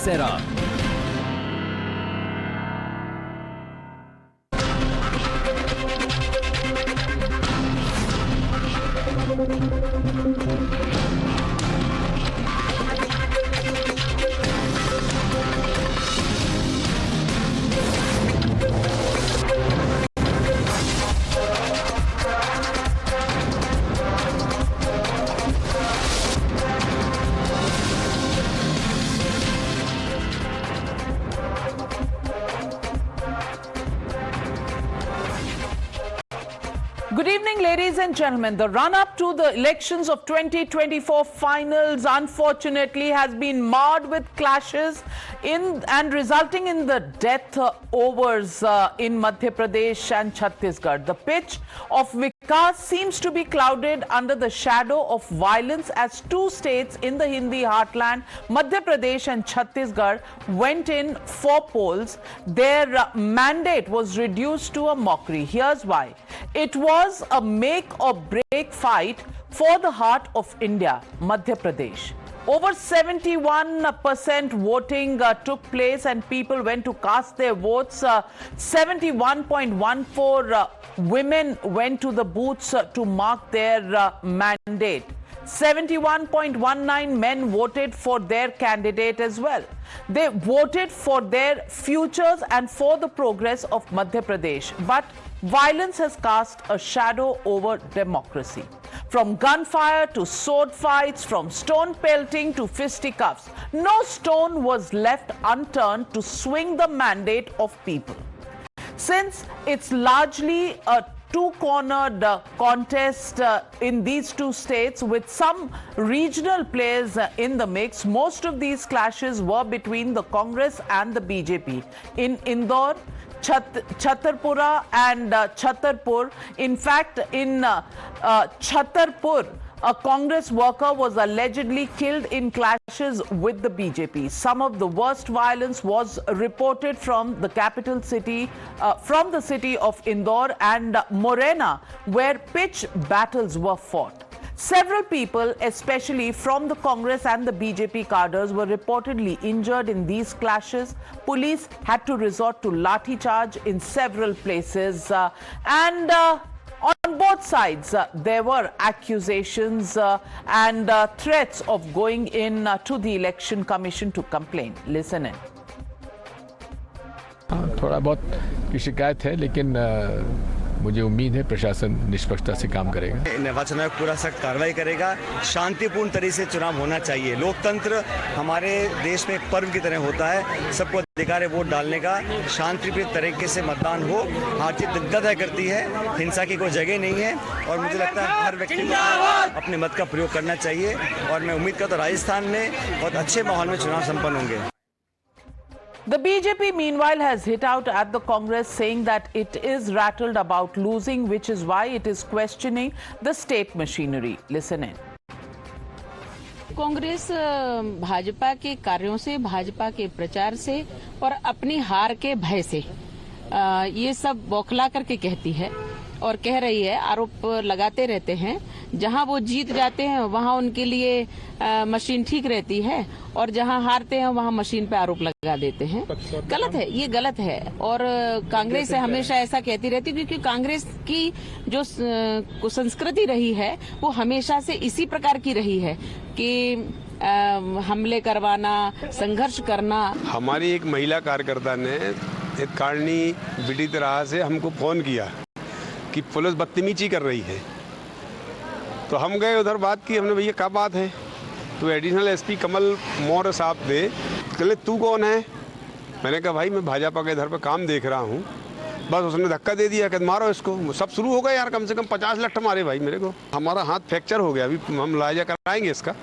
Dusera. Good evening, ladies and gentlemen. The run-up to the elections of 2024 finals, unfortunately, has been marred with clashes and resulting in the death overs in Madhya Pradesh and Chhattisgarh. The pitch of Vikas seems to be clouded under the shadow of violence as two states in the Hindi heartland, Madhya Pradesh and Chhattisgarh, went in for polls. Their mandate was reduced to a mockery. Here's why. It was a make or break fight for the heart of India, Madhya Pradesh. Over 71% voting took place and people went to cast their votes. 71.14 women went to the booths to mark their mandate. 71.19 men voted for their candidate as well. They voted for their futures and for the progress of Madhya Pradesh. But violence has cast a shadow over democracy. From gunfire to sword fights, from stone pelting to fisticuffs, no stone was left unturned to swing the mandate of people. Since it's largely a two-cornered contest in these two states with some regional players in the mix, most of these clashes were between the Congress and the BJP. In Indore, Chhatarpura and Chhatarpur. In fact, in Chhatarpur, a Congress worker was allegedly killed in clashes with the BJP. Some of the worst violence was reported from the capital city, from the city of Indore and Morena, where pitched battles were fought. Several people, especially from the Congress and the BJP cadres, were reportedly injured in these clashes. Police had to resort to lathi charge in several places. On both sides, there were accusations and threats of going in to the Election Commission to complain. Listen in. थोड़ा बहुत की शिकायत है, लेकिन मुझे उम्मीद है प्रशासन निष्पक्षता से काम करेगा। निर्वाचन आयोग पूरा सख्त कार्रवाई करेगा। शांतिपूर्ण तरीके से चुनाव होना चाहिए। लोकतंत्र हमारे देश में एक पर्व की तरह होता है। सबको अधिकार है वोट डालने का। शांतिप्रिय तरीके से मतदान हो। हार जीत तय करती है। हिंसा की कोई जगह नहीं है और मुझे लगता है हर व्यक्ति को अपने मत का प्रयोग करना चाहिए और मैं उम्मीद करता हूँ राजस्थान में बहुत अच्छे माहौल में चुनाव संपन्न होंगे। The BJP, meanwhile, has hit out at the Congress, saying that it is rattled about losing, which is why it is questioning the state machinery. Listen in. Congress Bhajpa के कार्यों से, भाजपा के प्रचार से और अपनी हार के भय से ये सब बौखला करके कहती है और कह रही है, आरोप लगाते रहते हैं। जहां वो जीत जाते हैं वहां उनके लिए मशीन ठीक रहती है और जहां हारते हैं वहां मशीन पे आरोप लगा देते हैं। गलत है, ये गलत है और कांग्रेस हमेशा ऐसा कहती रहती, क्योंकि कांग्रेस की जो संस्कृति रही है वो हमेशा से इसी प्रकार की रही है कि हमले करवाना, संघर्ष करना। हमारी एक महिला कार्यकर्ता ने एक कारणी विदित राह से हमको फोन किया कि पुलिस बदतमीजी कर रही है, तो हम गए उधर, बात की हमने, भैया क्या बात है? तो एडिशनल एसपी कमल मौर्य साहब थे, कहले तू कौन है? मैंने कहा भाई मैं भाजपा के इधर पे काम देख रहा हूँ। बस उसने धक्का दे दिया, कहते मारो इसको। सब शुरू हो गया यार, कम से कम 50 लट्ठ मारे भाई मेरे को। हमारा हाथ फ्रैक्चर हो गया, अभी हम मुआवजा कराएंगे इसका।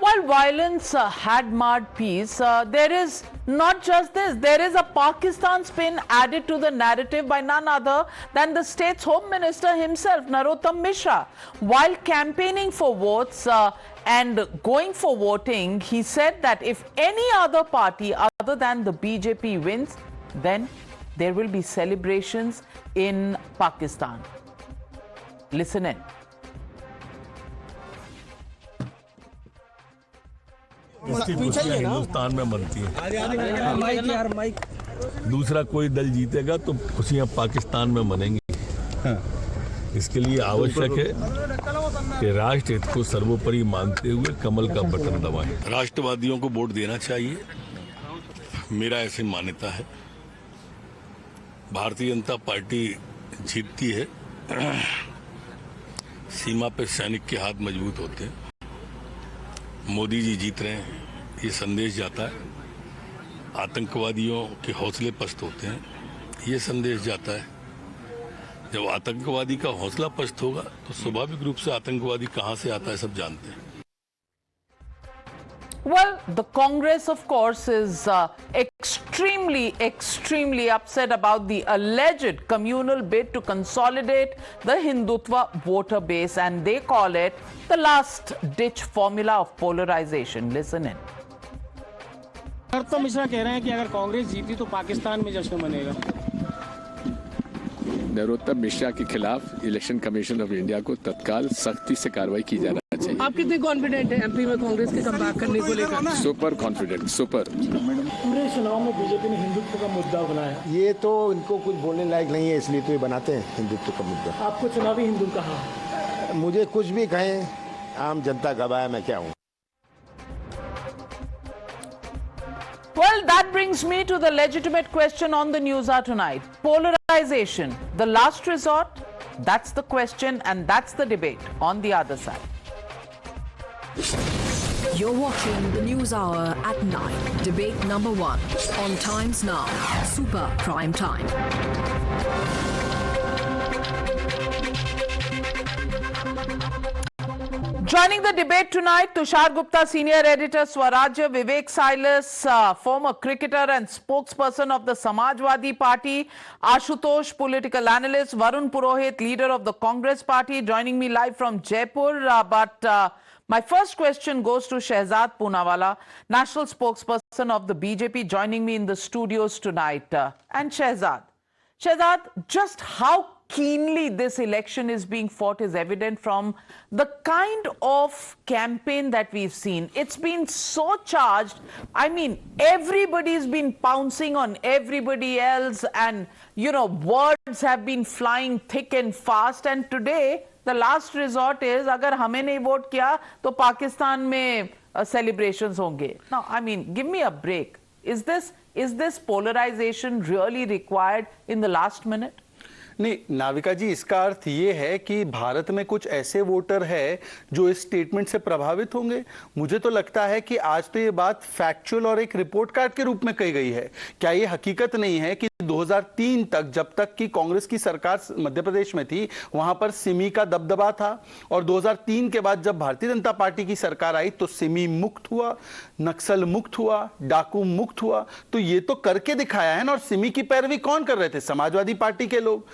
While violence had marred peace, there is not just this. There is a Pakistan spin added to the narrative by none other than the state's Home Minister himself, Narottam Mishra. While campaigning for votes and going for voting, he said that if any other party other than the BJP wins, then there will be celebrations in Pakistan. Listen in. बस्ती खुशियाँ हिंदुस्तान में मनती हैं। दूसरा कोई दल जीतेगा तो खुशियाँ पाकिस्तान में मनेंगी। इसके लिए आवश्यक है कि राष्ट्र हित को सर्वोपरि मानते हुए कमल का बटन दबाएं। राष्ट्रवादियों को वोट देना चाहिए, मेरा ऐसी मान्यता है। भारतीय जनता पार्टी जीतती है, सीमा पे सैनिक के हाथ मजबूत होते हैं। मोदी जी जीत रहे हैं, ये संदेश जाता है। आतंकवादियों के हौसले पस्त होते हैं, ये संदेश जाता है। जब आतंकवादी का हौसला पस्त होगा तो स्वाभाविक रूप से आतंकवादी कहां से आता है सब जानते हैं। Well, the Congress, of course, is extremely upset about the alleged communal bid to consolidate the Hindutva voter base, and they call it the last-ditch formula of polarization. Listen in. Narottam Mishra कह रहे हैं कि अगर कांग्रेस जीती तो पाकिस्तान में जश्न मनेगा। नरोत्तम मिश्रा के खिलाफ इलेक्शन कमीशन ऑफ इंडिया को तत्काल सख्ती से कार्रवाई की जाना चाहिए। आप कितने कॉन्फिडेंट हैं एमपी में कांग्रेस के कमबैक करने को लेकर? Super confident, super. पूरे चुनाव में बीजेपी ने हिंदुत्व का मुद्दा बनाया। ये तो इनको कुछ बोलने लायक नहीं है, इसलिए तो ये बनाते हैं हिंदुत्व का मुद्दा। आपको चुनावी हिंदू कहा? मुझे कुछ भी कहें, आम जनता गवाह है, मैं क्या हूँ। Well, that brings me to the legitimate question on the news hour tonight. Polarization, the last resort? That's the question and that's the debate on the other side. You're watching the News Hour at 9. Debate number 1 on Times Now. Super Prime Time. Joining the debate tonight, Tushar Gupta, senior editor, Swarajya, Vivek Silas, former cricketer and spokesperson of the Samajwadi Party, Ashutosh, political analyst, Varun Purohit, leader of the Congress Party, joining me live from Jaipur. My first question goes to Shehzad Poonawalla, national spokesperson of the BJP, joining me in the studios tonight. And Shehzad, just how keenly this election is being fought is evident from the kind of campaign that we've seen. It's been so charged. I mean, everybody's been pouncing on everybody else, and, you know, words have been flying thick and fast. And today, the last resort is, agar hame nahi vote kiya, to Pakistan mein celebrations honge. Now, I mean, give me a break. Is this polarization really required in the last minute? नहीं नाविका जी, इसका अर्थ ये है कि भारत में कुछ ऐसे voter है जो इस स्टेटमेंट से प्रभावित होंगे। मुझे तो लगता है कि आज तो ये बात फैक्चुअल और एक रिपोर्ट कार्ड के रूप में कही गई है। क्या ये हकीकत नहीं है कि 2003 तक, जब तक कि कांग्रेस की सरकार मध्य प्रदेश में थी, वहां पर सिमी का दबदबा था, और 2003 के बाद जब भारतीय जनता पार्टी की सरकार आई तो सिमी मुक्त हुआ, नक्सल मुक्त हुआ, डाकू मुक्त हुआ। तो ये तो करके दिखाया है ना। और सिमी की पैरवी कौन कर रहे थे? समाजवादी पार्टी के लोग,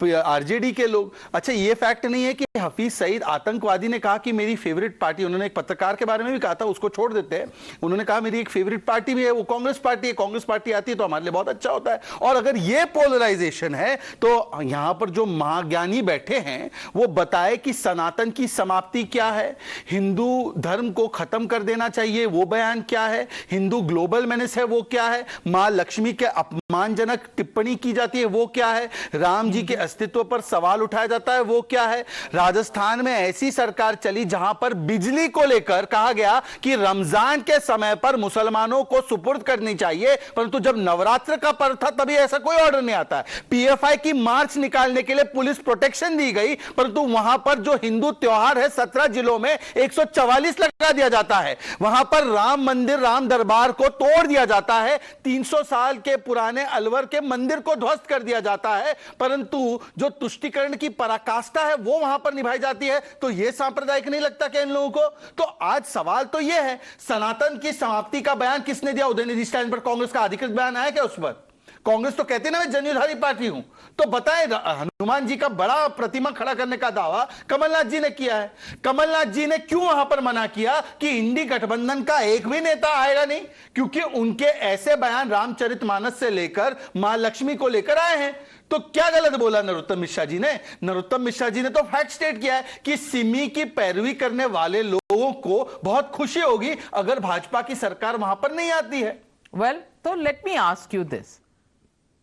आरजेडी के लोग। अच्छा, ये फैक्ट नहीं है कि हफीज सईद आतंकवादी ने कहा कि मेरी फेवरेट पार्टी, उन्होंने एक पत्रकार के बारे में भी कहा था, उसको छोड़ देते हैं, उन्होंने कहा मेरी एक फेवरेट पार्टी भी है, वो कांग्रेस पार्टी है, कांग्रेस पार्टी आती है तो हमारे लिए बहुत अच्छा होता है। और अगर ये पोलराइजेशन है तो यहां पर जो महाज्ञानी बैठे हैं वो बताए कि सनातन की समाप्ति क्या है, हिंदू धर्म को खत्म कर देना चाहिए वो बयान क्या है, हिंदू ग्लोबल मेनेस है वो क्या है, मां लक्ष्मी के अपमानजनक टिप्पणी की जाती है वो क्या है, राम जी के अस्तित्व पर सवाल उठाया जाता है वो क्या है। राजस्थान में ऐसी सरकार चली जहां पर बिजली को लेकर कहा गया कि रमजान के समय पर मुसलमानों को सुपुर्द करनी चाहिए, परंतु जब नवरात्र का पर्व था तभी ऐसा कोई ऑर्डर नहीं आता है। पीएफआई की मार्च निकालने के लिए पुलिस प्रोटेक्शन दी गई, परंतु वहां पर जो हिंदू त्योहार है 17 जिलों में 144 लगा दिया जाता है। वहां पर राम मंदिर, राम दरबार को तोड़ दिया जाता है, 300 साल के पुराने अलवर के मंदिर को ध्वस्त कर दिया जाता है, परंतु जो तुष्टिकरण की पराकाष्ठा है वो वहां पर निभाई जाती है। तो यह सांप्रदायिक नहीं लगता क्या इन लोगों को? तो आज सवाल तो यह है, सनातन की समाप्ति का बयान किसने दिया? उदयनिधि स्टैंड पर कांग्रेस का अधिकृत बयान आया क्या उस पर? कांग्रेस तो कहती है ना मैं जनयुद्धारी पार्टी हूं, तो बताएं हनुमान जी का बड़ा प्रतिमा खड़ा करने का दावा कमलनाथ जी ने किया है। कमलनाथ जी ने क्यों वहां पर मना किया कि इंडी गठबंधन का एक भी नेता आएगा नहीं? क्योंकि उनके ऐसे बयान रामचरितमानस से लेकर मां लक्ष्मी को लेकर आए हैं। तो क्या गलत बोला नरोत्तम मिश्रा जी ने? नरोत्तम मिश्रा जी ने तो फैक्ट स्टेट किया है कि सिमी की पैरवी करने वाले लोगों को बहुत खुशी होगी अगर भाजपा की सरकार वहां पर नहीं आती है। Well, so let me ask you this.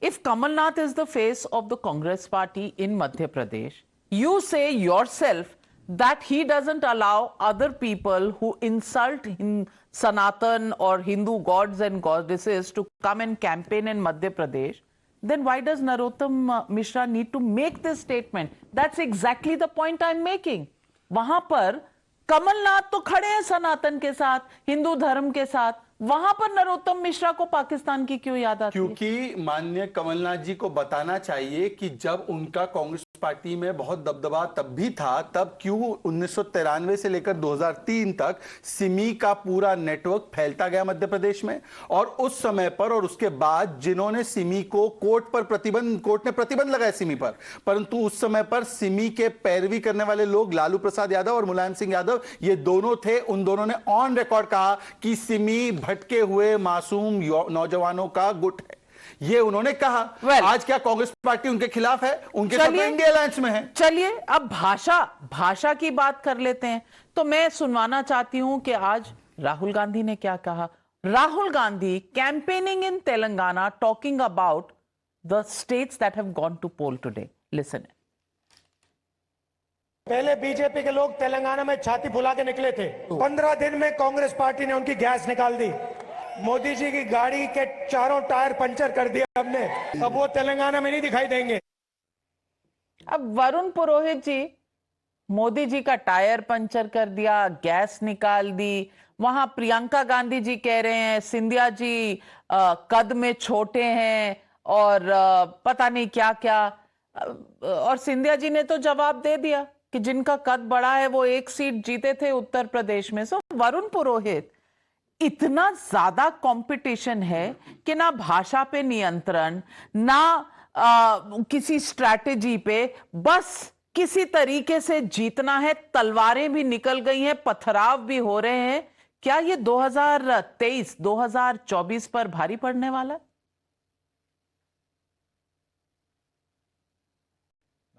If Kamal Nath is the face of the Congress party in Madhya Pradesh, you say yourself that he doesn't allow other people who insult Sanatan or Hindu gods and goddesses to come and campaign in Madhya Pradesh, then why does Narottam Mishra need to make this statement? That's exactly the point I'm making. वहां पर कमलनाथ तो खड़े हैं सनातन के साथ, हिंदू धर्म के साथ, वहां पर नरोत्तम मिश्रा को पाकिस्तान की क्यों याद आती है? क्योंकि माननीय कमलनाथ जी को बताना चाहिए कि जब उनका कांग्रेस पार्टी में बहुत दबदबा तब भी था, तब क्यों 1993 से लेकर 2003 तक सिमी का पूरा नेटवर्क फैलता गया मध्य प्रदेश में। और उस समय पर और उसके बाद जिन्होंने सिमी को कोर्ट ने प्रतिबंध लगाया सिमी पर, परंतु उस समय पर सिमी के पैरवी करने वाले लोग लालू प्रसाद यादव और मुलायम सिंह यादव, ये दोनों थे। उन दोनों ने ऑन रिकॉर्ड कहा कि सिमी भटके हुए मासूम नौजवानों का गुट है, ये उन्होंने कहा। आज क्या कांग्रेस पार्टी उनके खिलाफ है? उनके साथ इंडिया अलायंस में है। चलिए अब भाषा की बात कर लेते हैं। तो मैं सुनवाना चाहती हूं कि आज राहुल गांधी ने क्या कहा। Rahul Gandhi campaigning in Telangana talking about the states that have gone to poll today. Listen. पहले बीजेपी के लोग तेलंगाना में छाती फुला के निकले थे, 15 दिन में कांग्रेस पार्टी ने उनकी गैस निकाल दी। मोदी जी की गाड़ी के चारों टायर पंचर कर दिए हमने, अब वो तेलंगाना में नहीं दिखाई देंगे। अब वरुण पुरोहित जी, मोदी जी का टायर पंचर कर दिया, गैस निकाल दी। वहां प्रियंका गांधी जी कह रहे हैं सिंधिया जी कद में छोटे हैं और पता नहीं क्या क्या। और सिंधिया जी ने तो जवाब दे दिया कि जिनका कद बड़ा है वो एक सीट जीते थे उत्तर प्रदेश में। सो वरुण पुरोहित, इतना ज्यादा कंपटीशन है कि ना भाषा पे नियंत्रण, ना किसी स्ट्रैटेजी पे, बस किसी तरीके से जीतना है। तलवारें भी निकल गई हैं, पथराव भी हो रहे हैं। क्या ये 2023 2024 पर भारी पड़ने वाला है?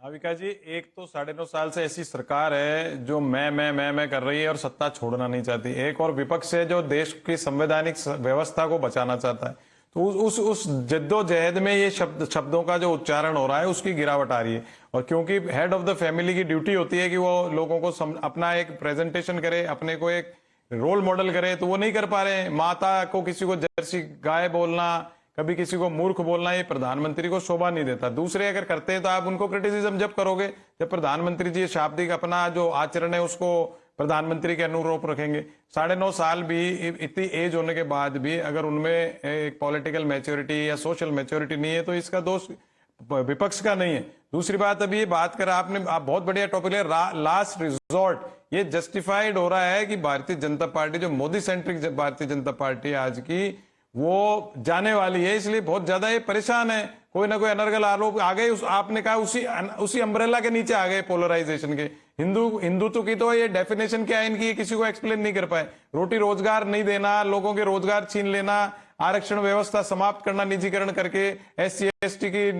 नाविका जी, एक तो 9.5 साल से ऐसी सरकार है जो मैं कर रही है और सत्ता छोड़ना नहीं चाहती। एक और विपक्ष है जो देश की संवैधानिक व्यवस्था को बचाना चाहता है। तो उस जद्दोजहद में ये शब्दों का जो उच्चारण हो रहा है उसकी गिरावट आ रही है। और क्योंकि हेड ऑफ द फैमिली की ड्यूटी होती है कि वो लोगों को अपना एक प्रेजेंटेशन करे, अपने को एक रोल मॉडल करे, तो वो नहीं कर पा रहे हैं। माता को किसी को जर्सी गाय बोलना, कभी किसी को मूर्ख बोलना, ये प्रधानमंत्री को शोभा नहीं देता। दूसरे अगर करते हैं तो आप उनको क्रिटिसिज्म जब करोगे जब प्रधानमंत्री जी शाब्दिक अपना जो आचरण है उसको प्रधानमंत्री के अनुरूप रखेंगे। 9.5 साल भी, इतनी एज होने के बाद भी अगर उनमें एक पॉलिटिकल मैच्योरिटी या सोशल मैच्योरिटी नहीं है तो इसका दोष विपक्ष का नहीं है। दूसरी बात, अभी ये बात कर आप बहुत बढ़िया टॉपिक है, लास्ट रिजॉर्ट। ये जस्टिफाइड हो रहा है कि भारतीय जनता पार्टी, जो मोदी सेंट्रिक भारतीय जनता पार्टी आज की, वो जाने वाली है, इसलिए बहुत ज्यादा ये परेशान है। कोई ना कोई अनर्गल आरोप आ गए, आपने कहा उसी अम्ब्रेला के नीचे आ गए पोलराइजेशन के। हिंदुत्व की तो ये डेफिनेशन क्या है इनकी, किसी को एक्सप्लेन नहीं कर पाए। रोटी रोजगार नहीं देना, लोगों के रोजगार छीन लेना, आरक्षण व्यवस्था समाप्त करना निजीकरण करके, SC ST की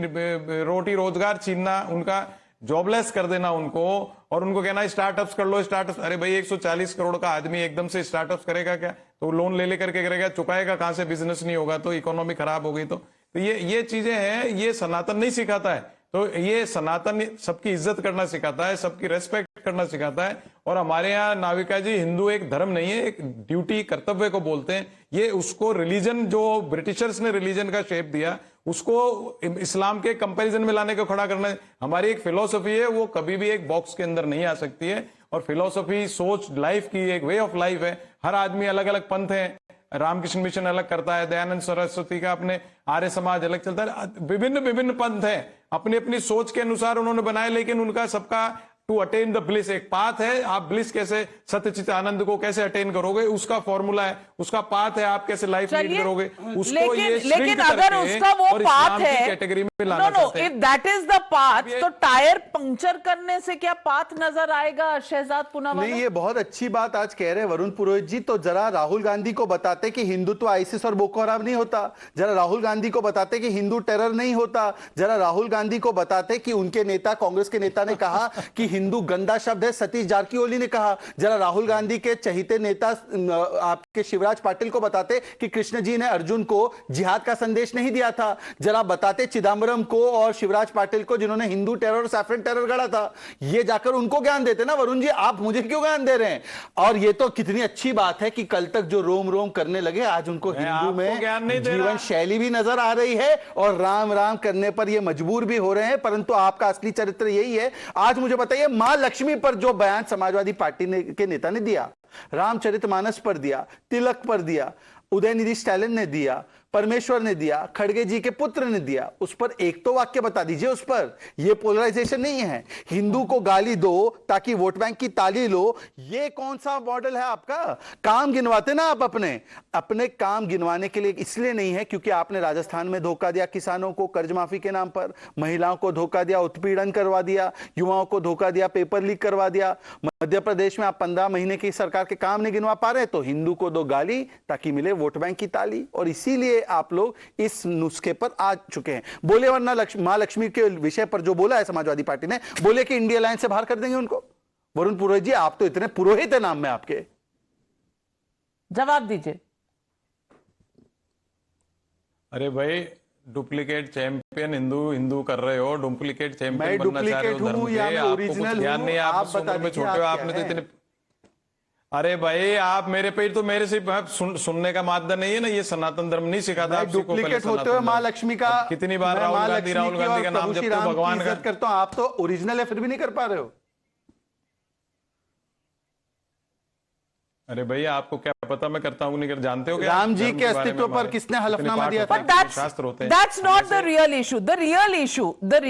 रोटी रोजगार छीनना, उनका जॉबलेस कर देना उनको, और उनको कहना स्टार्टअप्स कर लो, स्टार्टअप्स। अरे भाई 140 करोड़ का आदमी एकदम से स्टार्टअप्स करेगा क्या? तो लोन ले लेकर के करेगा, चुकाएगा कहां से? बिजनेस नहीं होगा तो इकोनॉमी खराब हो गई। तो ये चीजें हैं, ये सनातन नहीं सिखाता है। तो ये सनातन सबकी इज्जत करना सिखाता है, सबकी रेस्पेक्ट करना सिखाता है। और हमारे यहाँ नाविका जी, हिंदू एक धर्म नहीं है, एक ड्यूटी, कर्तव्य को बोलते हैं। ये उसको रिलीजन, जो ब्रिटिशर्स ने रिलीजन का शेप दिया, उसको इस्लाम के कंपैरिजन में लाने को खड़ा करना है। हमारी एक फिलॉसफी है, वो कभी भी एक बॉक्स के अंदर नहीं आ सकती है। और फिलॉसफी, सोच, लाइफ की एक वे ऑफ लाइफ है। हर आदमी अलग अलग पंथ है, रामकृष्ण मिशन अलग करता है, दयानंद सरस्वती का अपने आर्य समाज अलग चलता है। विभिन्न पंथ है, अपनी अपनी सोच के अनुसार उन्होंने बनाए, लेकिन उनका सबका टू अटेन द ब्लिस। एक पाथ है, आप ब्लिस कैसे, सत्यचित आनंद को कैसे अटेन करोगे, उसका फॉर्मूला है, उसका पाथ है, आप कैसे लाइफ लीड करोगे उसको। लेकिन अगर उसका वो पाथ है, कैटेगरी में लाना चाहते हैं, if that is the path, तो टायर पंक्चर करने से क्या पाथ नजर आएगा शहजाद पूनावाला? नहीं, ये बहुत अच्छी बात आज कह रहे हैं वरुण पुरोहित जी। तो जरा राहुल गांधी को बताते कि हिंदुत्व आईसिस और बोको हराम नहीं होता, जरा राहुल गांधी को बताते कि हिंदू टेरर नहीं होता, जरा राहुल गांधी को बताते कि उनके नेता, कांग्रेस के नेता ने कहा कि हिंदू गंदा शब्द है, सतीश जारकिहोली ने कहा। जरा राहुल गांधी के चहीते नेता आपके शिवराज पाटिल को बताते कि कृष्ण जी ने अर्जुन को जिहाद का संदेश नहीं दिया था। जरा बताते चिदम्बरम को और शिवराज पाटिल को, जिन्होंने हिंदू टेरर और सैफरन टेरर गढ़ा था, ये जाकर उनको ज्ञान देते ना वरुण जी, आप मुझे क्यों ज्ञान दे रहे हैं? और ये तो कितनी अच्छी बात है कि कल तक जो रोम रोम करने लगे, आज उनको हिंदू में जीवन शैली भी नजर आ रही है और राम राम करने पर ये मजबूर भी हो रहे हैं। परंतु आपका असली चरित्र यही है। आज मुझे बताइए, मां लक्ष्मी पर जो बयान समाजवादी पार्टी के नेता ने दिया, रामचरितमानस पर दिया, तिलक पर दिया, उदयनिधि स्टालिन ने दिया, परमेश्वर ने दिया, खड़गे जी के पुत्र ने दिया, उस पर एक तो वाक्य बता दीजिए। उस पर यह पोलराइजेशन नहीं है, हिंदू को गाली दो ताकि वोट बैंक की ताली लो, ये कौन सा मॉडल है आपका? काम गिनवाते ना आप अपने अपने काम गिनवाने के लिए इसलिए नहीं है क्योंकि आपने राजस्थान में धोखा दिया किसानों को कर्ज माफी के नाम पर, महिलाओं को धोखा दिया, उत्पीड़न करवा दिया, युवाओं को धोखा दिया, पेपर लीक करवा दिया। मध्य प्रदेश में आप 15 महीने की सरकार के काम नहीं गिनवा पा रहे, तो हिंदू को दो गाली ताकि मिले वोट बैंक की ताली। और इसीलिए आप लोग इस नुस्खे पर आ चुके हैं। बोले वरना मां लक्ष्मी के विषय पर जो बोला है समाजवादी पार्टी ने, बोले कि इंडिया अलायंस से बाहर कर देंगे उनको। वरुण पुरोहित जी, आप तो इतने पुरोहित है नाम में आपके, जवाब दीजिए। अरे भाई, डुप्लीकेट चैंपियन हिंदू कर रहे हो, डुप्लीकेट चैंपियन बनना चाह रहे हो धर्म के, आपको कुछ ज्ञान नहीं, आप उम्र में छोटे हो, आपने तो इतने। अरे भाई, आप मेरे पे तो मेरे से सुनने का माध्यम नहीं है ना, ये सनातन धर्म नहीं सिखाता आपको। डुप्लीकेट होते हुए मां लक्ष्मी का कितनी बार राहुल गांधी का नाम जब तो भगवान का करता हूं, आप तो ओरिजिनल है फिर भी नहीं कर पा रहे हो। अरे भैया, आपको क्या पता मैं करता हूँ नहीं कर, जानते हो क्या राम जी के अस्तित्व पर किसने हलफनामा दिया था? शास्त्र होते हैं। That's not the real issue. The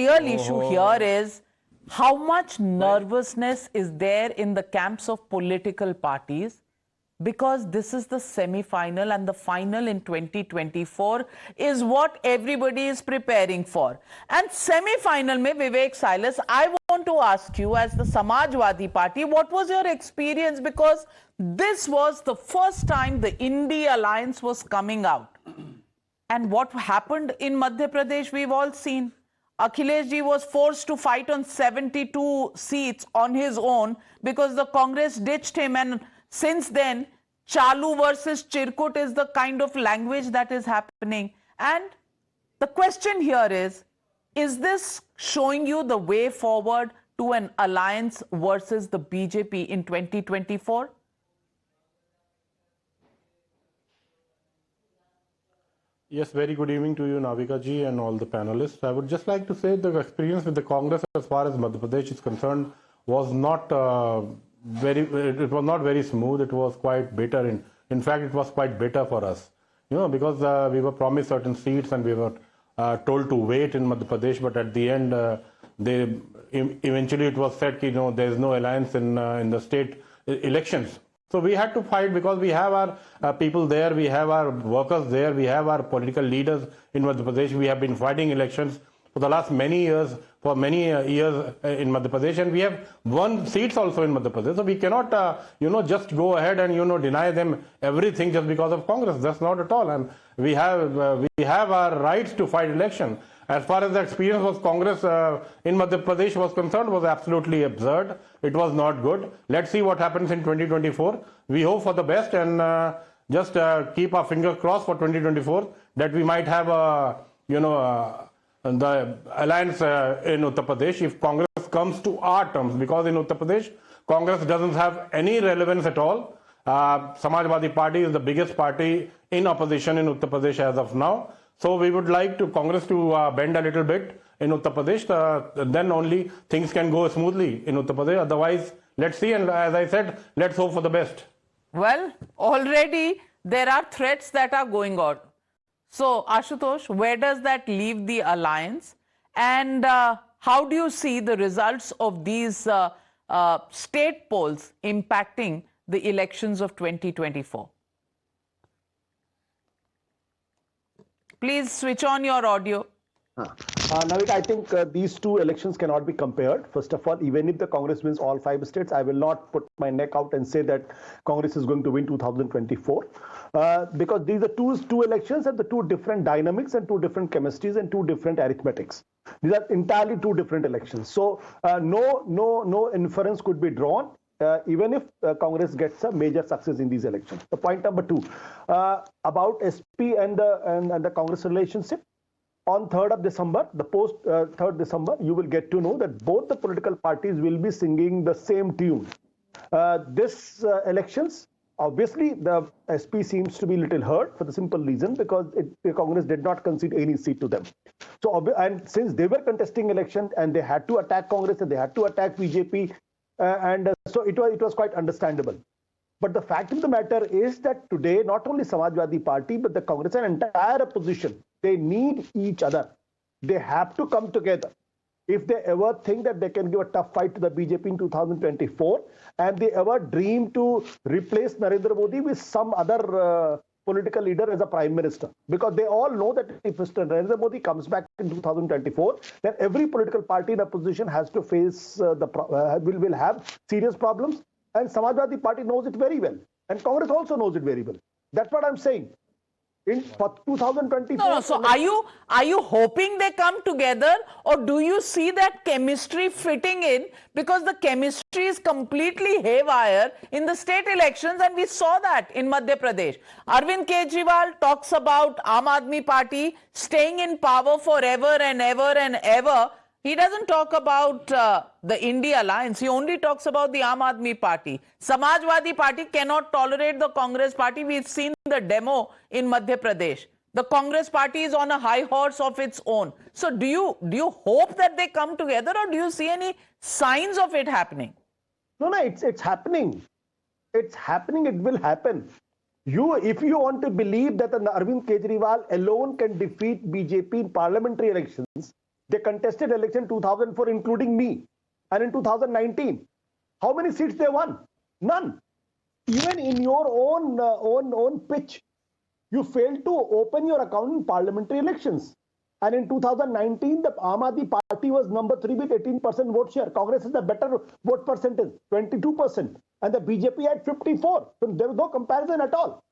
real issue here is how much nervousness is there in the camps of political parties, because this is the semi-final and the final in 2024 is what everybody is preparing for. And semi-final mein, Vivek Silas, I want to ask you as the Samajwadi Party, what was your experience? Because this was the first time the India Alliance was coming out. And what happened in Madhya Pradesh, we've all seen. Akhilesh ji was forced to fight on 72 seats on his own because the Congress ditched him, and since then, Chalu versus Chirkut is the kind of language that is happening. And the question here is this showing you the way forward to an alliance versus the BJP in 2024? Yes, very good evening to you, Navika ji, and all the panelists. I would just like to say the experience with the Congress as far as Madhya Pradesh is concerned was not it was not very smooth. It was quite bitter. In fact, it was quite bitter for us, because we were promised certain seats and we were told to wait in Madhya Pradesh. But at the end, eventually it was said that there is no alliance in the state elections. So we had to fight because we have our people there, we have our workers there, we have our political leaders in Madhya Pradesh. We have been fighting elections for the last many years, in Madhya Pradesh, and we have won seats also in Madhya Pradesh. So we cannot, just go ahead and deny them everything just because of Congress. That's not at all. And we have our rights to fight election. As far as the experience was Congress in Madhya Pradesh was concerned, was absolutely absurd. It was not good. Let's see what happens in 2024. We hope for the best and just keep our fingers crossed for 2024 that we might have the alliance in Uttar Pradesh if Congress comes to our terms, because in Uttar Pradesh, Congress doesn't have any relevance at all. Samajwadi Party is the biggest party in opposition in Uttar Pradesh as of now. So we would like Congress to bend a little bit in Uttar Pradesh. Then only things can go smoothly in Uttar Pradesh. Otherwise, let's see. And as I said, let's hope for the best. Well, already there are threats that are going on. So, Ashutosh, where does that leave the alliance? And how do you see the results of these state polls impacting the elections of 2024? Please switch on your audio. Navika, I think these two elections cannot be compared. First of all, even if the Congress wins all 5 states, I will not put my neck out and say that Congress is going to win 2024. Because these are two elections and the two different dynamics and two different chemistries and two different arithmetics. These are entirely two different elections. So no inference could be drawn. Even if Congress gets a major success in these elections. The point number 2, about SP and the Congress relationship. On 3rd of December, the post 3rd December, you will get to know that both the political parties will be singing the same tune. This elections, obviously, the SP seems to be little hurt for the simple reason because the Congress did not concede any seat to them. So, and since they were contesting election and they had to attack Congress and they had to attack BJP, so it was quite understandable. But the fact of the matter is that today, not only Samajwadi Party, but the Congress and entire opposition, they need each other. They have to come together. If they ever think that they can give a tough fight to the BJP in 2024, and they ever dream to replace Narendra Modi with some other political leader as a prime minister, because they all know that if Mr. Narendra Modi comes back in 2024, then every political party in opposition has to face will have serious problems. And Samajwadi Party knows it very well. And Congress also knows it very well. That's what I'm saying. For 2024... No, so are you hoping they come together, or do you see that chemistry fitting in? Because the chemistry is completely haywire in the state elections, and we saw that in Madhya Pradesh. Arvind Kejriwal talks about Aam Aadmi Party staying in power forever and ever and ever. He doesn't talk about the India Alliance. He only talks about the Aam Aadmi Party. Samajwadi Party cannot tolerate the Congress Party. We've seen the demo in Madhya Pradesh. The Congress Party is on a high horse of its own. So do you hope that they come together, or do you see any signs of it happening? No, it's happening. It's happening. It will happen. If you want to believe that Arvind Kejriwal alone can defeat BJP in parliamentary elections, they contested election 2004, including me, and in 2019. How many seats they won? None. Even in your own pitch, you failed to open your account in parliamentary elections. And in 2019, the Aam Aadmi Party was number 3 with 18% vote share. Congress is the better vote percentage, 22%. And the BJP had 54%. So there was no comparison at all.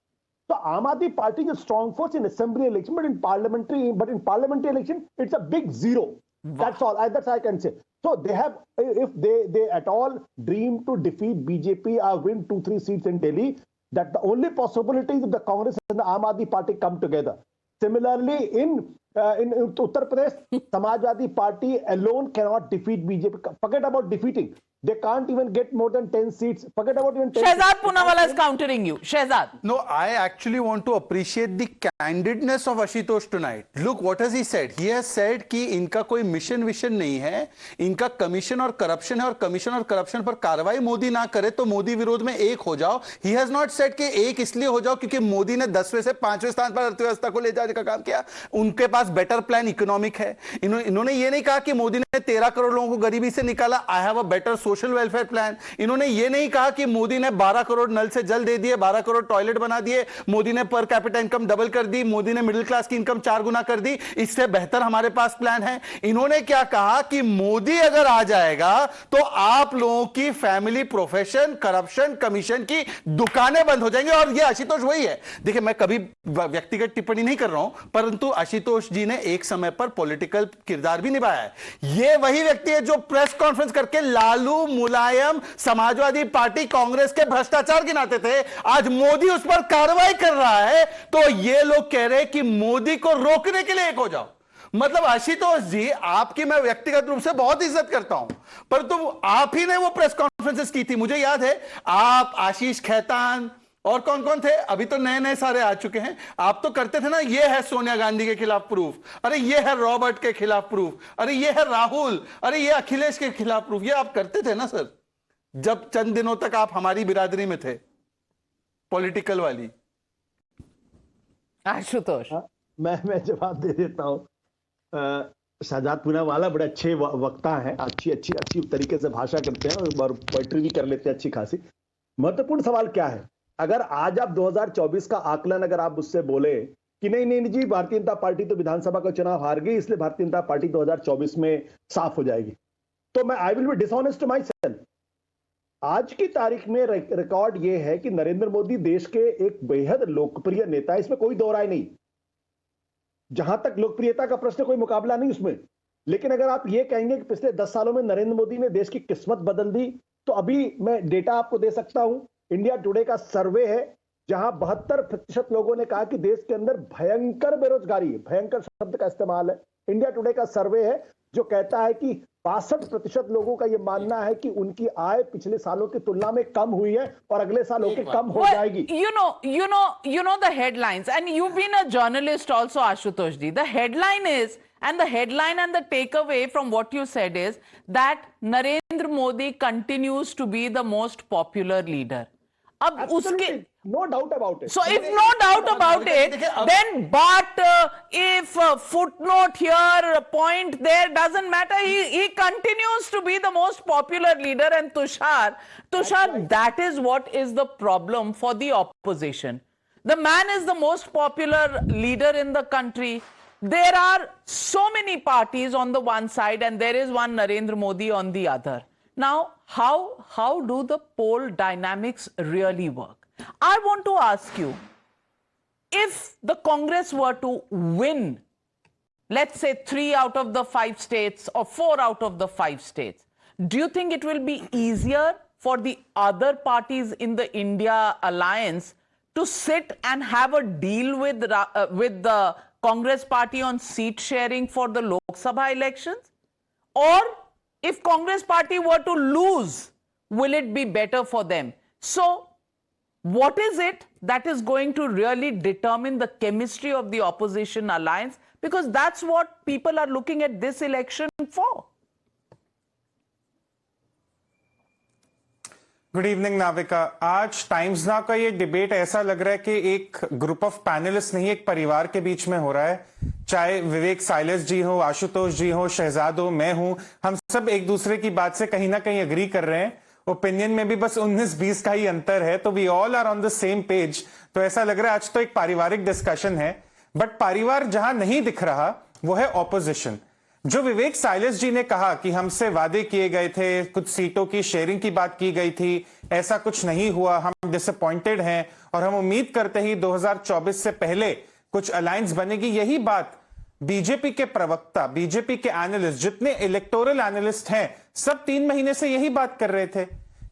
So Aam Aadmi Party is a strong force in assembly election, but in parliamentary election, it's a big zero. That's all. That's all I can say. So they have, if they at all dream to defeat BJP or win 2-3 seats in Delhi, that the only possibility is if the Congress and the Aam Aadmi Party come together. Similarly, in Uttar Pradesh, Samajwadi Party alone cannot defeat BJP. Forget about defeating. They can't even get more than 10 seats. Forget about even 10 Shehzad Poonawalla is countering you. Shehzad. No, I actually want to appreciate the candidness of Ashutosh tonight. Look, what has he said? He has said कि इनका कोई mission vision नहीं है, इनका commission और corruption है, और commission और करप्शन पर कार्रवाई मोदी ना करे तो मोदी विरोध में एक हो जाओ. He has not said कि एक इसलिए हो जाओ क्योंकि मोदी ने 10वें से 5वें स्थान पर अर्थव्यवस्था को ले जाने का काम किया. उनके पास बेटर प्लान इकोनॉमिक है. इन्होंने ये नहीं कहा कि मोदी ने 13 करोड़ लोगों को गरीबी से निकाला. I have a better social welfare plan. इन्होंने ये नहीं कहा कि मोदी ने 12 करोड़ नल से जल दे दिए, 12 करोड़ टॉयलेट बना दिए, मोदी ने पर कैपिटा इनकम डबल कर दी, मोदी ने मिडिल क्लास की इनकम 4 गुना कर दी. इससे बेहतर हमारे पास प्लान है. इन्होंने क्या कहा कि मोदी अगर आ जाएगा तो आप लोगों की फैमिली प्रोफेशन, करप्शन, कमीशन की दुकानें बंद हो जाएंगी. और ये आशुतोष वही है. देखिए, मैं कभी व्यक्तिगत टिप्पणी नहीं कर रहा हूं, परंतु आशुतोष जी ने एक समय पर पॉलिटिकल किरदार भी निभाया है. ये वही व्यक्ति है जो प्रेस कॉन्फ्रेंस करके लालू, मुलायम, समाजवादी पार्टी, कांग्रेस के भ्रष्टाचार गिनाते थे. आज मोदी उस पर कार्रवाई कर रहा है तो ये लोग कह रहे हैं कि मोदी को रोकने के लिए एक हो जाओ. मतलब आशुतोष जी, आपकी मैं व्यक्तिगत रूप से बहुत इज्जत करता हूं, परंतु आप ही ने वो प्रेस कॉन्फ्रेंसेस की थी. मुझे याद है, आप, आशीष खैतान और कौन कौन थे, अभी तो नए नए सारे आ चुके हैं. आप तो करते थे ना, ये है सोनिया गांधी के खिलाफ प्रूफ, अरे ये है रॉबर्ट के खिलाफ प्रूफ, अरे ये है राहुल, अरे ये अखिलेश के खिलाफ प्रूफ. ये आप करते थे ना सर, जब चंद दिनों तक आप हमारी बिरादरी में थे, पॉलिटिकल वाली. आशुतोष, मैं जवाब दे देता हूं. शाहजाद पूनावाला बड़े अच्छे वक्ता हैं, अच्छी तरीके से भाषा करते हैं और पोएट्री भी कर लेते हैं अच्छी खासी। महत्वपूर्ण सवाल क्या है, अगर आज आप 2024 का आकलन अगर आप मुझसे बोले कि नहीं जी भारतीय जनता पार्टी तो विधानसभा का चुनाव हार गई इसलिए भारतीय जनता पार्टी 2024 में साफ हो जाएगी, तो मैं I will be dishonest to myself. आज की तारीख में रिकॉर्ड यह है कि नरेंद्र मोदी देश के एक बेहद लोकप्रिय नेता है, इसमें कोई दो राय नहीं। जहां तक लोकप्रियता का प्रश्न, कोई मुकाबला नहीं उसमें। लेकिन अगर आप ये कहेंगे कि पिछले 10 सालों में नरेंद्र मोदी ने देश की किस्मत बदल दी, तो अभी मैं डेटा आपको दे सकता हूं। इंडिया टुडे का सर्वे है जहां 72% लोगों ने कहा कि देश के अंदर भयंकर बेरोजगारी है, भयंकर शब्द का इस्तेमाल है। इंडिया टुडे का सर्वे है जो कहता है कि 62% लोगों का यह मानना है कि उनकी आय पिछले सालों की तुलना में कम हुई है और अगले साल होकर कम हो जाएगी। You know the headlines, and you've been a journalist also, Ashutosh ji. The headline and the takeaway from what you said is that Narendra Modi continues to be the most popular leader. अब उसके no doubt about it. So if no doubt about it, then but if footnote here, point there, doesn't matter. He continues to be the most popular leader. And Tushar, that is what is the problem for the opposition. The man is the most popular leader in the country. There are so many parties on the one side and there is one Narendra Modi on the other. Now, how do the poll dynamics really work? I want to ask you, if the Congress were to win, let's say 3 out of the 5 states or 4 out of the 5 states, do you think it will be easier for the other parties in the India alliance to sit and have a deal with the Congress party on seat sharing for the Lok Sabha elections? Or if Congress party were to lose, will it be better for them? So, what is it that is going to really determine the chemistry of the opposition alliance? Because that's what people are looking at this election for. Good evening Navika. आज times now का ये debate ऐसा लग रहा है कि एक group of panelist नहीं, एक परिवार के बीच में हो रहा है। चाहे विवेक साइलेस जी हो, आशुतोष जी हो, शहजाद हो, मैं हूं, हम सब एक दूसरे की बात से कहीं ना कहीं अग्री कर रहे हैं। ओपिनियन में भी बस 19-20 का ही अंतर है, तो we all are on the same page. तो ऐसा लग रहा है आज तो एक पारिवारिक डिस्कशन है। बट परिवार जहां नहीं दिख रहा वो है ऑपोजिशन। जो विवेक साइलेस जी ने कहा कि हमसे वादे किए गए थे, कुछ सीटों की शेयरिंग की बात की गई थी, ऐसा कुछ नहीं हुआ, हम डिसअपॉइंटेड हैं और हम उम्मीद करते ही 2024 से पहले कुछ अलायंस बनेगी। यही बात बीजेपी के प्रवक्ता, बीजेपी के एनालिस्ट, जितने इलेक्टोरल एनालिस्ट हैं, सब 3 महीने से यही बात कर रहे थे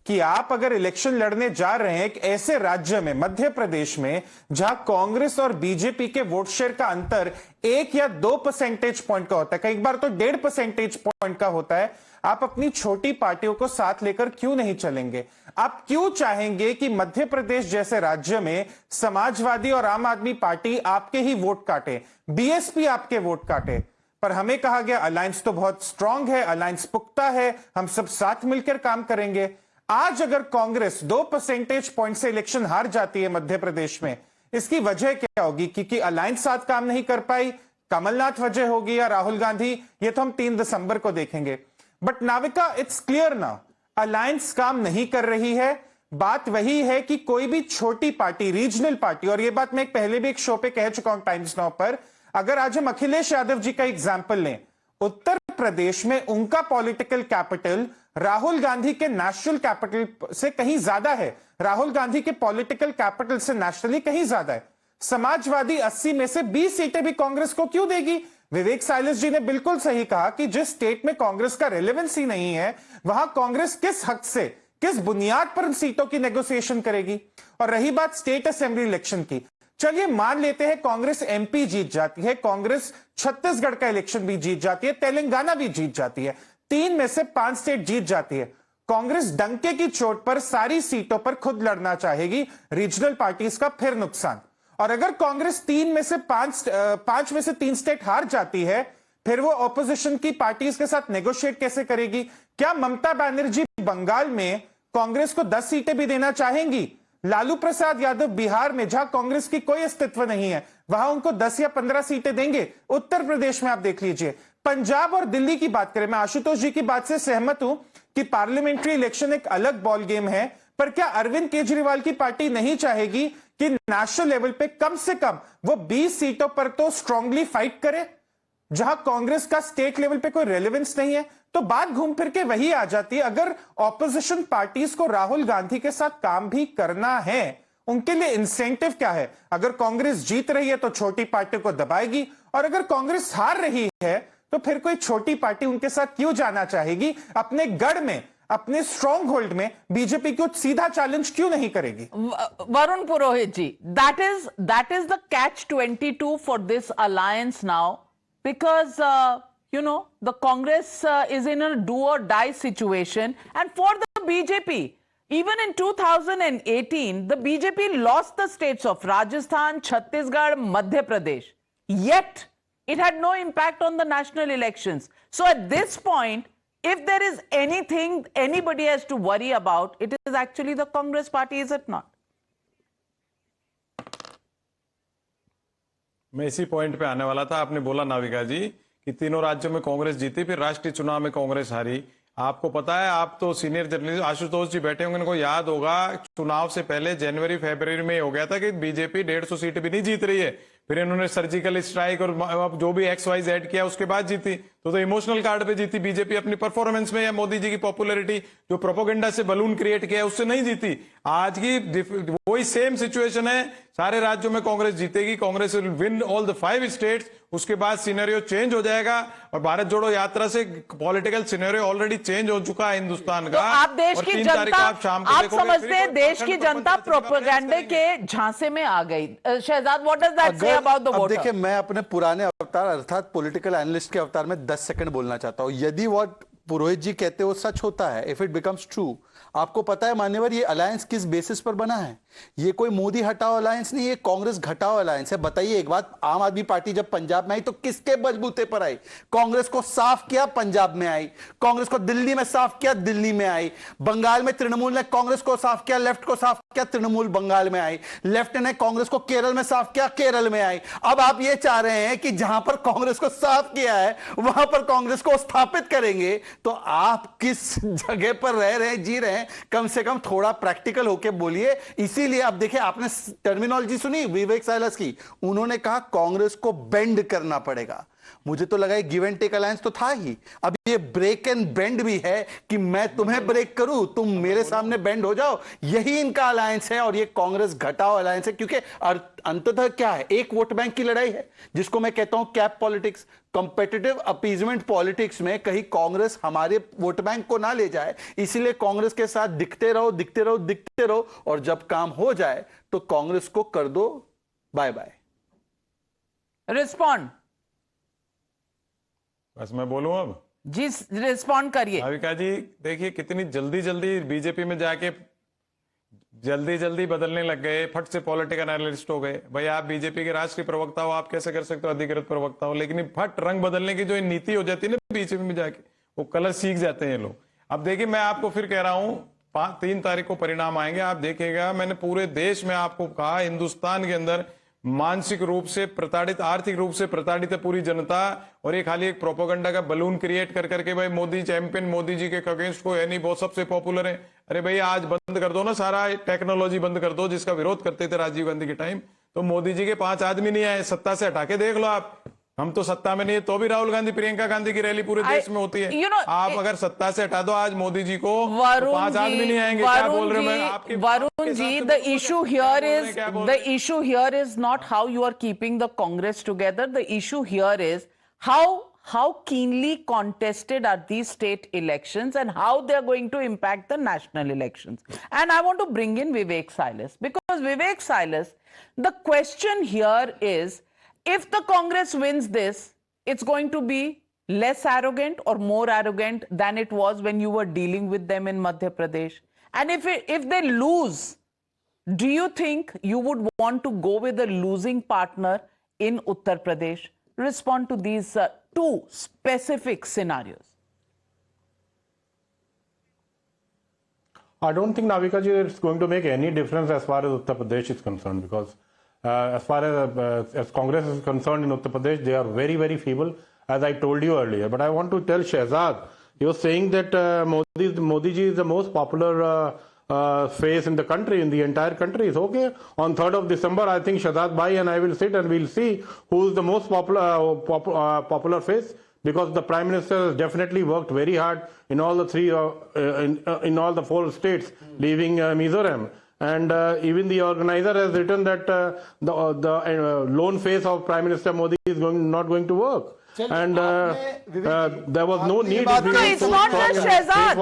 कि आप अगर इलेक्शन लड़ने जा रहे हैं एक ऐसे राज्य में, मध्य प्रदेश में, जहां कांग्रेस और बीजेपी के वोट शेयर का अंतर 1 या 2 परसेंटेज पॉइंट का होता है, कई बार तो 1.5 परसेंटेज पॉइंट का होता है, आप अपनी छोटी पार्टियों को साथ लेकर क्यों नहीं चलेंगे? आप क्यों चाहेंगे कि मध्य प्रदेश जैसे राज्य में समाजवादी और आम आदमी पार्टी आपके ही वोट काटे, बीएसपी आपके वोट काटे? पर हमें कहा गया अलायंस तो बहुत स्ट्रांग है, अलायंस पुख्ता है, हम सब साथ मिलकर काम करेंगे। आज अगर कांग्रेस 2 परसेंटेज पॉइंट से इलेक्शन हार जाती है मध्य प्रदेश में, इसकी वजह क्या होगी? क्योंकि अलायंस साथ काम नहीं कर पाई, कमलनाथ वजह होगी या राहुल गांधी, ये तो हम 3 दिसंबर को देखेंगे। But Navika, it's clear now, alliance काम नहीं कर रही है। बात वही है कि कोई भी छोटी पार्टी, रीजनल पार्टी, और ये बात मैं पहले भी एक शो पे कह चुका हूं टाइम्स नाउ पर, अगर आज हम अखिलेश यादव जी का एग्जाम्पल लें, उत्तर प्रदेश में उनका पॉलिटिकल कैपिटल राहुल गांधी के नेशनल कैपिटल से कहीं ज्यादा है, राहुल गांधी के पॉलिटिकल कैपिटल से नेशनली कहीं ज्यादा है। समाजवादी 80 में से 20 सीटें भी कांग्रेस को क्यों देगी? विवेक साइलेस जी ने बिल्कुल सही कहा कि जिस स्टेट में कांग्रेस का रेलेवेंसी नहीं है, वहां कांग्रेस किस हक से, किस बुनियाद पर उन सीटों की नेगोशिएशन करेगी? और रही बात स्टेट असेंबली इलेक्शन की, चलिए मान लेते हैं कांग्रेस एमपी जीत जाती है, कांग्रेस छत्तीसगढ़ का इलेक्शन भी जीत जाती है, तेलंगाना भी जीत जाती है, 3 में से 5 स्टेट जीत जाती है। कांग्रेस डंके की चोट पर सारी सीटों पर खुद लड़ना चाहेगी, रीजनल पार्टीज का फिर नुकसान। और अगर कांग्रेस 5 में से 3 स्टेट हार जाती है, फिर वो ऑपोजिशन की पार्टीज के साथ नेगोशिएट कैसे करेगी? क्या ममता बनर्जी बंगाल में कांग्रेस को 10 सीटें भी देना चाहेंगी? लालू प्रसाद यादव बिहार में, जहां कांग्रेस की कोई अस्तित्व नहीं है, वहां उनको 10 या 15 सीटें देंगे। उत्तर प्रदेश में आप देख लीजिए। पंजाब और दिल्ली की बात करें, मैं आशुतोष जी की बात से सहमत हूं कि पार्लियामेंट्री इलेक्शन एक अलग बॉल गेम है, पर क्या अरविंद केजरीवाल की पार्टी नहीं चाहेगी कि नेशनल लेवल पे कम से कम वो 20 सीटों पर तो स्ट्रांगली फाइट करे, जहां कांग्रेस का स्टेट लेवल पे कोई रेलेवेंस नहीं है? तो बात घूम फिर के वही आ जाती है। अगर ऑपोजिशन पार्टीज को राहुल गांधी के साथ काम भी करना है, उनके लिए इंसेंटिव क्या है? अगर कांग्रेस जीत रही है तो छोटी पार्टी को दबाएगी, और अगर कांग्रेस हार रही है तो फिर कोई छोटी पार्टी उनके साथ क्यों जाना चाहेगी? अपने गढ़ में, अपने स्ट्रॉन्ग होल्ड में बीजेपी को सीधा चैलेंज क्यों नहीं करेगी? Varun Purohit ji, that is the catch 22 for this alliance now, because the Congress is in a do or die situation, and for the BJP, even in 2018 the BJP lost the states of Rajasthan, Chhattisgarh, Madhya Pradesh, yet it had no impact on the national elections. So at this point, if there is anything anybody has to worry about, it is actually the Congress party, is it not? मैं इसी point पे आने वाला था। आपने बोला नाविका जी कि तीनों राज्यों में कांग्रेस जीती, फिर राष्ट्रीय चुनाव में कांग्रेस हारी। आपको पता है, आप तो सीनियर जर्नलिस्ट आशुतोष जी बैठे होंगे, उनको याद होगा चुनाव से पहले जनवरी फरवरी में हो गया था कि बीजेपी 150 सीट भी नहीं जीत रही है, फिर इन्होंने सर्जिकल स्ट्राइक और जो भी XYZ किया उसके बाद जीती। तो इमोशनल कार्ड पे जीती बीजेपी, अपनी परफॉर्मेंस में या मोदी जी की पॉपुलैरिटी जो प्रोपोगेंडा से बलून क्रिएट किया उससे नहीं जीती। आज की वही सेम सिचुएशन है, सारे राज्यों में कांग्रेस जीतेगी, Congress will win all the 5 states. उसके बाद सिनेरियो चेंज हो जाएगा, और भारत जोड़ो यात्रा से पॉलिटिकल सिनेरियो ऑलरेडी चेंज हो चुका है हिंदुस्तान का। तो आप देश की जनता, आप समझते हैं देश की जनता प्रोपेगेंडे के झांसे में आ गई? Shehzad, what does that say about the voter? देखिए, मैं अपने पुराने अवतार अर्थात पॉलिटिकल एनालिस्ट के अवतार में 10 सेकंड बोलना चाहता हूं। यदि व्हाट पुरोहित जी कहते हो सच होता है, इफ इट बिकम्स ट्रू, आपको पता है मान्यवर ये अलायंस किस बेसिस पर बना है? ये कोई मोदी हटाओ अलायंस नहीं, ये कांग्रेस घटाओ अलायंस है। बताइए एक बात, आम आदमी पार्टी जब पंजाब में आई तो किसके बलबूते पर आई? कांग्रेस को साफ किया, पंजाब में आई। कांग्रेस को दिल्ली में साफ किया, दिल्ली में आई। बंगाल में तृणमूल ने कांग्रेस को साफ किया, लेफ्ट को साफ किया, तृणमूल बंगाल में आई। लेफ्ट ने कांग्रेस को केरल में साफ किया, केरल में आई। अब आप ये चाह रहे हैं कि जहां पर कांग्रेस को साफ किया है वहां पर कांग्रेस को स्थापित करेंगे, तो आप किस जगह पर रह रहे हैं, जी रहे हैं? कम से कम थोड़ा प्रैक्टिकल होकर बोलिए। इसीलिए अब देखिए, आपने टर्मिनोलॉजी सुनी विवेक साइलस की, उन्होंने कहा कांग्रेस को बेंड करना पड़ेगा। मुझे तो लगा गिव एंड टेक अलायंस तो था ही, अब ये ब्रेक एंड बेंड भी है कि मैं तुम्हें ब्रेक करूं, तुम मेरे सामने बेंड हो जाओ। यही इनका अलायंस है, और ये कांग्रेस घटाओ अलायंस है। क्योंकि अंततः क्या है, एक वोट बैंक की लड़ाई है, जिसको मैं कहता हूं cap politics, competitive appeasement politics में कहीं कांग्रेस हमारे वोट बैंक को ना ले जाए। इसीलिए कांग्रेस के साथ दिखते रहो, दिखते रहो, दिखते रहो, और जब काम हो जाए तो कांग्रेस को कर दो बाय बाय। रिस्पॉन्ड। बस मैं बोलूं अब? जी रिस्पॉन्ड करिए। नाविका जी देखिए, कितनी जल्दी जल्दी बीजेपी में जाके जल्दी जल्दी बदलने लग गए, फट से पॉलिटिकल एनालिस्ट हो गए। भाई आप बीजेपी के राष्ट्रीय प्रवक्ता हो, आप कैसे कर सकते हो अधिकृत प्रवक्ता हो? लेकिन फट रंग बदलने की जो नीति हो जाती है ना बीजेपी में जाके, वो कलर सीख जाते हैं लोग। अब देखिए, मैं आपको फिर कह रहा हूं, 3 तारीख को परिणाम आएंगे, आप देखिएगा। मैंने पूरे देश में आपको कहा, हिंदुस्तान के अंदर मानसिक रूप से प्रताड़ित, आर्थिक रूप से प्रताड़ित है पूरी जनता, और ये खाली एक प्रोपोगंडा का बलून क्रिएट कर करके भाई मोदी चैंपियन, मोदी जी के अगेंस्ट को है नहीं, बहुत सबसे पॉपुलर है। अरे भाई आज बंद कर दो ना, सारा टेक्नोलॉजी बंद कर दो, जिसका विरोध करते थे राजीव गांधी के टाइम। तो मोदी जी के 5 आदमी नहीं आए, सत्ता से हटा के देख लो आप। हम तो सत्ता में नहीं है, तो भी राहुल गांधी, प्रियंका गांधी की रैली पूरे देश में होती है। आप अगर सत्ता से हटा दो आज मोदी जी को, तो 5 आदमी नहीं आएंगे। क्या बोल रहे हो? मैं आपके Varun ji, the issue here is not how you are keeping the Congress together. The issue here is how keenly contested are these state elections and how they are going to impact the national elections. And I want to bring in Vivek Silas, because Vivek Silas, the question here is, if the Congress wins this, it's going to be less arrogant or more arrogant than it was when you were dealing with them in Madhya Pradesh. And if they lose, do you think you would want to go with a losing partner in Uttar Pradesh? Respond to these 2 specific scenarios. I don't think, Navika ji, it's going to make any difference as far as Uttar Pradesh is concerned, because as far as Congress is concerned in Uttar Pradesh, they are very, very feeble, as I told you earlier. But I want to tell Shehzad, he was saying that Modi ji is the most popular face in the country, in the entire country. It's okay. On 3rd of December, I think Shehzad Bhai and I will sit and we'll see who is the most popular face. Because the Prime Minister has definitely worked very hard in all the in all the 4 states, leaving Mizoram. And even the organizer has written that the lone face of Prime Minister Modi is not going to work. And there was no need. No, it's not just Shehzad.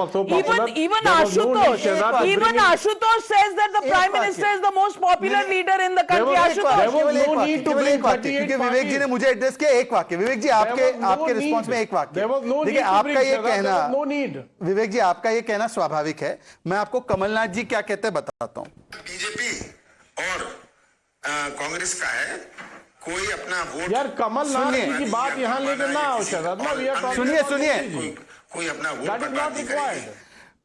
Even Ashutosh. Even Ashutosh says that the Prime Minister is the most popular leader in the country. There was no need to bring 38 क्योंकि विवेक जी ने मुझे address किया एक वाक्य. विवेक जी आपके response में एक वाक्य. देखिए आपका ये कहना, विवेक जी आपका ये कहना स्वाभाविक है. मैं आपको कमलनाथ जी क्या कहते हैं बताता हूँ. बीजेपी और कांग्रेस का है, कोई अपना वोट. यार कमलनाथ जी की बात यहाँ लेकर ना आओ शहजाद ना. सुनिए कोई अपना वोट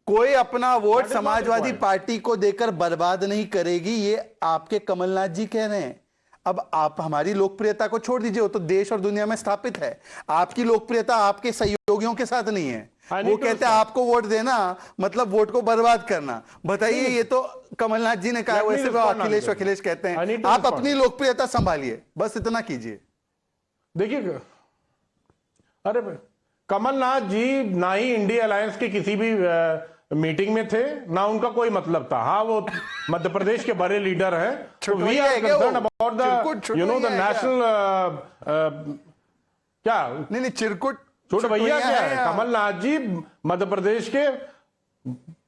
कोई अपना वोट समाजवादी पार्टी को देकर बर्बाद नहीं करेगी, ये आपके कमलनाथ जी कह रहे हैं. अब आप हमारी लोकप्रियता को छोड़ दीजिए, वो तो देश और दुनिया में स्थापित है. आपकी लोकप्रियता आपके सहयोगियों के साथ नहीं है. वो कहते हैं आपको वोट देना मतलब वोट को बर्बाद करना. बताइए, ये तो कमलनाथ जी ने कहा, वैसे वो अखिलेश कहते हैं. आप अपनी लोकप्रियता संभालिए, बस इतना कीजिए. देखिए, अरे कमलनाथ जी ना ही इंडिया अलायंस की किसी भी मीटिंग में थे, ना उनका कोई मतलब था. हाँ, वो मध्य प्रदेश के बड़े लीडर हैं. We are concern about the the national क्या नहीं चिरकुट छोड़ भैया क्या है. कमलनाथ जी मध्य प्रदेश के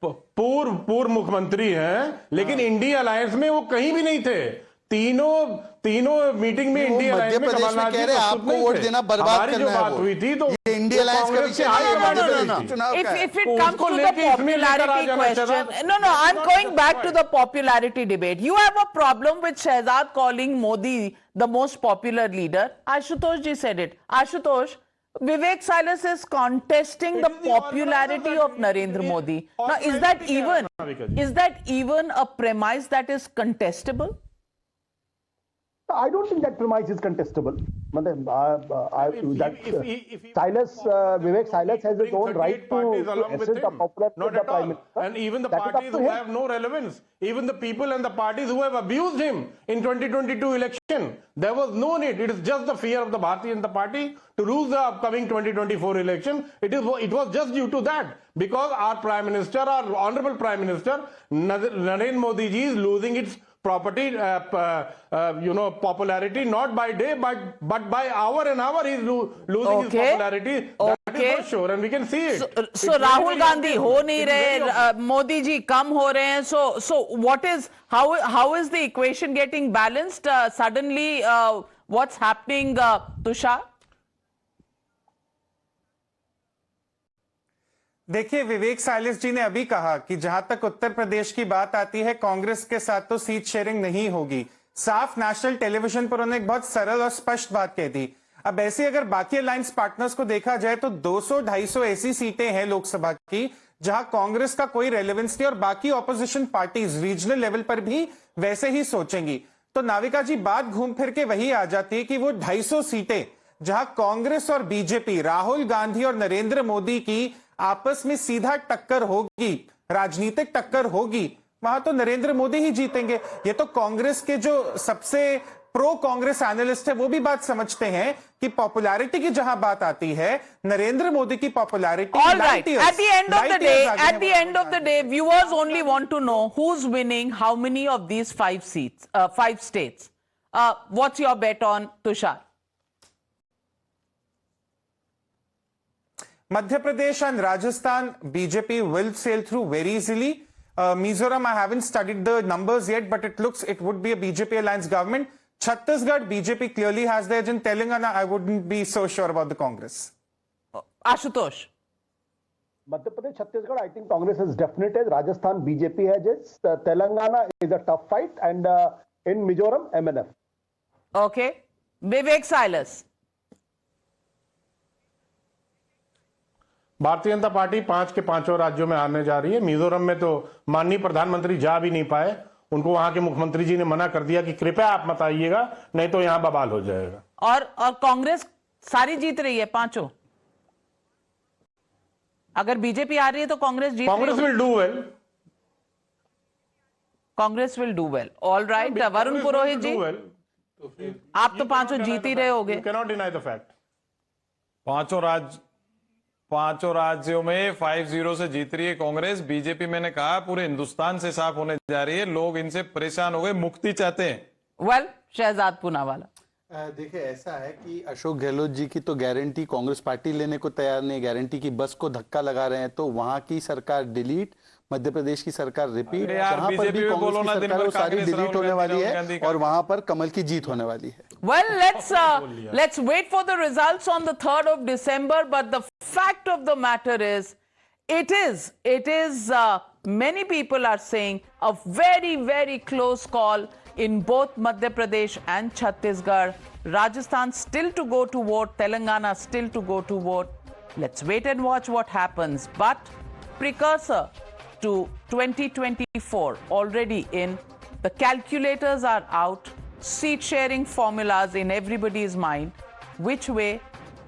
पूर्व मुख्यमंत्री हैं, लेकिन इंडिया अलायंस में वो कहीं भी नहीं थे. तीनों मीटिंग में इंडिया अलायंस में कमलनाथ जी आपको वोट देना बर्बाद करना है. जो बात हुई थी तो इंडिया अलायंस का विषय If it comes to the popularity question, no, I'm going back to the popularity debate. You have a problem with Shehzad calling Modi the most popular leader. Ashutosh ji said it. Ashutosh, Vivek Silas is contesting the popularity of Narendra Modi. Now, is that even a premise that is contestable? I don't think that premise is contestable. Vivek Silas has his own right to assess the popularity of the Prime Minister. And even the parties who have no relevance, even the people and the parties who have abused him in 2022 election, there was no need. It is just the fear of the Bharatiya Janata Party to lose the upcoming 2024 election. It was just due to that. Because our Prime Minister, our Honorable Prime Minister, Narendra Modi ji is losing its property, popularity, not by day, but by hour and hour, he's losing his popularity. That is for sure, and we can see it. So Rahul Gandhi ho nahi rahe, Modi ji kam ho rahe hain. So what is, how is the equation getting balanced? Suddenly, what's happening, Tushar? देखिए, विवेक साइलिस जी ने अभी कहा कि जहां तक उत्तर प्रदेश की बात आती है, कांग्रेस के साथ तो सीट शेयरिंग नहीं होगी. साफ नेशनल टेलीविजन पर उन्होंने एक बहुत सरल और स्पष्ट बात कह दी. अब ऐसे अगर बाकी अलायंस पार्टनर्स को देखा जाए तो 200-250 ऐसी सीटें हैं लोकसभा की जहां कांग्रेस का कोई रेलेवेंस नहीं, और बाकी ऑपोजिशन पार्टीज रीजनल लेवल पर भी वैसे ही सोचेंगी. तो नाविका जी, बात घूम फिर के वही आ जाती है कि वो 250 सीटें जहां कांग्रेस और बीजेपी, राहुल गांधी और नरेंद्र मोदी की आपस में सीधा टक्कर होगी, राजनीतिक टक्कर होगी, वहां तो नरेंद्र मोदी ही जीतेंगे. ये तो कांग्रेस के जो सबसे प्रो कांग्रेस एनालिस्ट है वो भी बात समझते हैं कि पॉपुलैरिटी की जहां बात आती है, नरेंद्र मोदी की popularity. All right. At the end of the day, viewers only want to know who's winning how many of these 5 states. What's your bet on, Tushar? Madhya Pradesh and Rajasthan, BJP will sail through very easily. Mizoram, I haven't studied the numbers yet, but it would be a BJP alliance government. Chhattisgarh, BJP clearly has the edge. In Telangana, I wouldn't be so sure about the Congress. Ashutosh. Madhya Pradesh, Chhattisgarh, I think Congress is definite edge. Rajasthan, BJP has edge. Telangana is a tough fight, and in Mizoram, MNF. Okay. Vivek Silas. Bharatiya Janata party 5 के 5 राज्यों में हारने जा रही है। मिजोरम में तो माननीय प्रधानमंत्री जा भी नहीं पाए, उनको वहां के मुख्यमंत्री जी ने मना कर दिया कि कृपया आप मत आइएगा, नहीं तो यहां बवाल हो जाएगा। और कांग्रेस सारी जीत रही है, 5। अगर बीजेपी आ रही है तो कांग्रेस जीत रही है। Congress will do well. Congress will do well. All right, Varun Purohit ji, आप तो 5 जीत ही रहे होगे। Cannot deny the fact. 5 राज्यों में 5-0 से जीत रही है कांग्रेस। बीजेपी, मैंने कहा, पूरे हिंदुस्तान से साफ होने जा रही है। लोग इनसे परेशान हो गए, मुक्ति चाहते हैं। वेल, शहजाद पूनावाला, देखिए ऐसा है कि अशोक गहलोत जी की तो गारंटी कांग्रेस पार्टी लेने को तैयार नहीं, गारंटी की बस को धक्का लगा रहे हैं। तो वहां की सरकार डिलीट, मध्य प्रदेश की सरकार रिपीट, जहां पर भी कांग्रेस की सरकार है वो सारी डिलीट होने वाली है और वहां पर कमल की जीत होने वाली है। Well, let's wait for the results on the 3rd of December. But the fact of the matter is, it is many people are saying a very, very close call in both Madhya Pradesh and Chhattisgarh. Rajasthan still to go to vote, Telangana still to go to vote. Let's wait and watch what happens. But precursor to 2024 already in, the calculators are out, seat sharing formulas in everybody's mind. Which way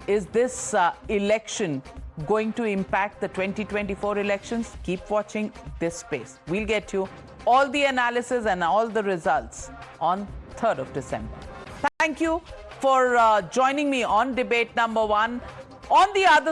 is this election going to impact the 2024 elections? Keep watching this space. We'll get you all the analysis and all the results on 3rd of December. Thank you for joining me on debate number 1. On the other